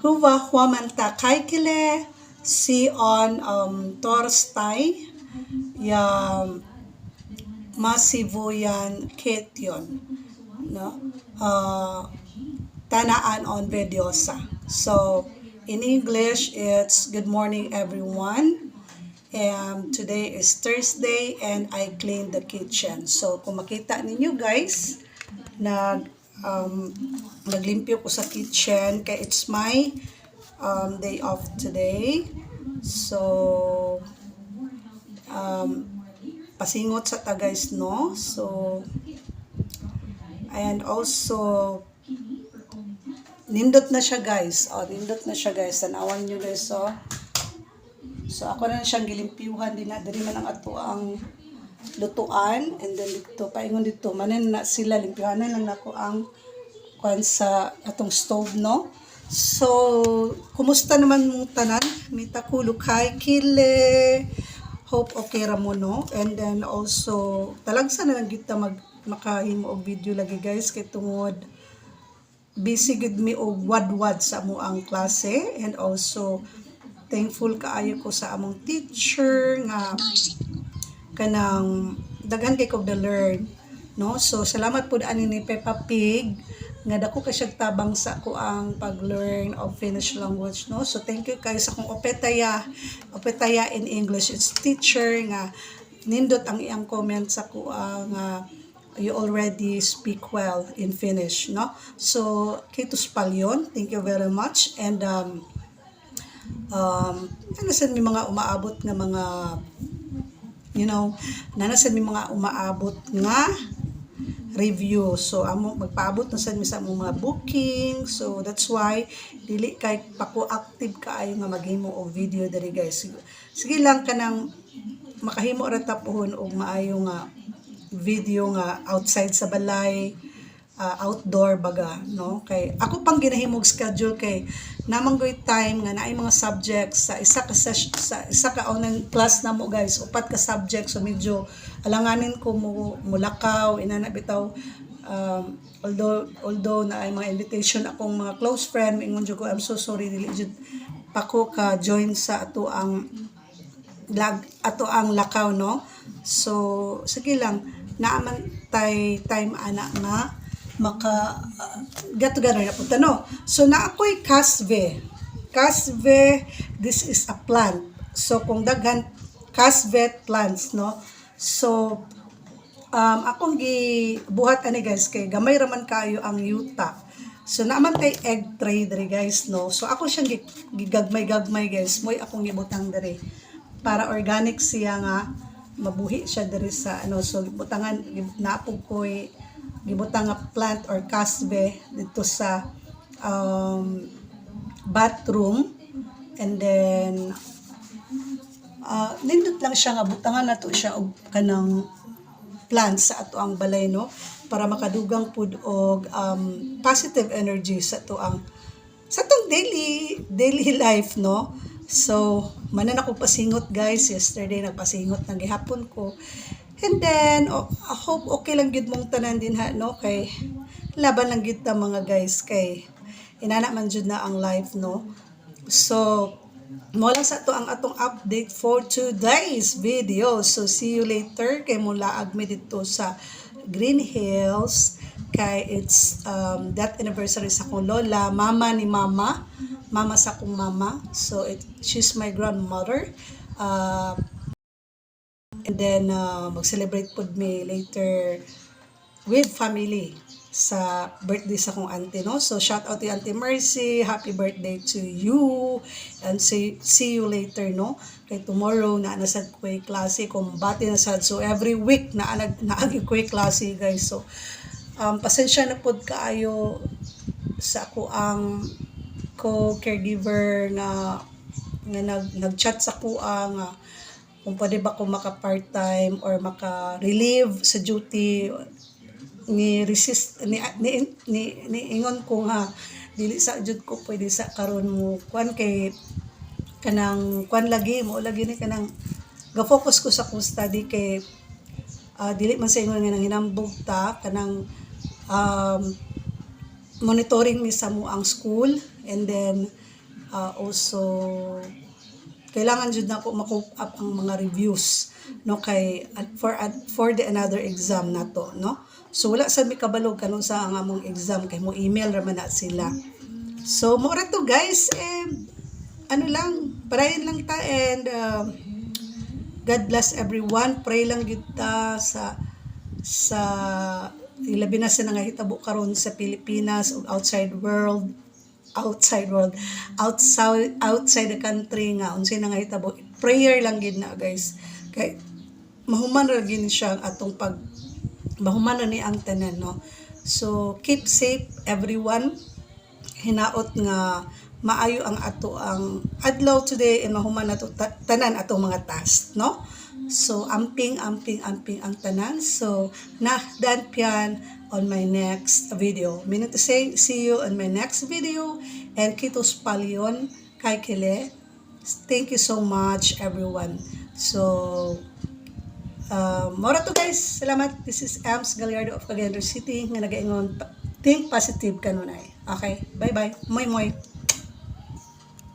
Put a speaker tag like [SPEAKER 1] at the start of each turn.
[SPEAKER 1] Huwa huamanta kaikile si on Torstai ya masivuyan ketyon no tanaan on Vediosa. So in English it's good morning everyone. Today is Thursday and I cleaned the kitchen. So kung makita ninyo guys, naglimpyo ko sa kitchen kaya it's my day off today. So pasingot sa ta guys no. So and also nindot na siya guys. Nindot na siya guys. Tanawan nyo guys So ako na siyang gilimpyuhan din na diri man ang ato ang lutuan and then dito paingon dito manen na sila limpyuhanan lang nako ang kuan sa atong stove no. So kumusta naman mong tanan? Mita kuluk kay kile. Hope okay ra mo no. And then also talagsa na lang kita makahimo og video lagi guys kay tungod busy gud mi og wadwad sa amo ang klase and also thankful kaayo ko sa among teacher nga kanang daghan kay ko the learn no. So salamat pud ani ni Peppa Pig nga dako kay siya tabang sa ko ang pag-learn of Finnish language no. So thank you kay sa akong opetaya in English it's teacher nga nindot ang iyang comment sa ko nga you already speak well in Finnish no. So kitos palyon, thank you very much. And nanasan may mga umaabot nga mga nanasan may mga umaabot nga review. So amo magpaabot na sad mi sa among mga booking. So that's why dili kay pako active kaayo nga maghimo og video diri guys. Sige lang kanang makahimo ra ta pohon og maayo nga video nga outside sa balay, outdoor baga no. Kay ako pang ginahimog schedule kay namanggoy time nga naay mga subjects sa isa ka online class na mo guys, 4 ka subjects. So medyo alanganin ko mulakaw inana bitaw although na ay mga invitation akong mga close friend ingon jud ko I'm so sorry dili jud pako ka join sa ato ang lakaw no. So sige lang naaman time ana nga maka get together na punta no. So na ako'y kasve, this is a plant. So kung daghan kasve plants no. So akong gibuhat ani guys kay gamay raman kayo ang yuta. So naaman tay egg tray diri guys no. So ako siyang gigagmay guys moy akong gibutang diri para organic siya nga mabuhi siya diri sa ano. So butangan napog ko'y gibutang nga plant or kasbe dito sa bathroom. And then nindot lang siya nga butangan nato siya og kanang plant sa ato ang balay no para makadugang pud og positive energy sa tong daily life no. So manan ako pasingot guys yesterday, nagpasingot nang gihapon ko. And then I hope okay lang gid mong tanan din ha no kay laban lang gid ta mga guys kay inana man jud na ang life no. So mo lang sa to ang atong update for today's video. So see you later kay mula agmi dito sa Green Hills kay it's that anniversary sa akong lola, mama sa akong mama. So she's my grandmother. And then mag-celebrate pud me later with family sa birthday sa akong auntie no. So shout out to Auntie Mercy, happy birthday to you and see you later no. Kay tomorrow na sad ko klase kumbati na sad. So every week naagi ko klase guys. So pasensya na pud kaayo sa ako ang caregiver na nag-chat sa ko ang kung pwede ba ko maka part-time or maka-relieve sa duty ni ingon ko nga dili sa jud ko pwede sa karon mo kuan kay kanang kuan lagi ni kanang ga-focus ko sa kong study kay dili man sa ingon nga nang hinambog ta kanang monitoring mi sa mo ang school and then Also kailangan jud na ko ma-cope up ang mga reviews no kay for the another exam nato no. So wala sad mi kabalo kanon sa ang among exam kay mo email ra man na sila. So mo ra to guys, ano lang, prayin lang ta, and God bless everyone. Pray lang gyud ta sa ilabi na sa nangahitabo karon sa Pilipinas ug outside the country nga unsay nangahitabo. Prayer lang gid na guys, kay mahuman ra gid siya atong mahuman na ni ang tanan no. So keep safe everyone. Hinaot nga maayo ang ato ang adlaw today, and mahuman nato tanan atong mga task no. So amping ang tanan. So dan pian on my next video. Meaning to say, see you on my next video, and kitos palyon kay kile. Thank you so much everyone. So mora to guys, salamat. This is Ams Gallardo of Cagayan de City nga nagaingon think positive kanunay. Okay, bye bye. Moy moy.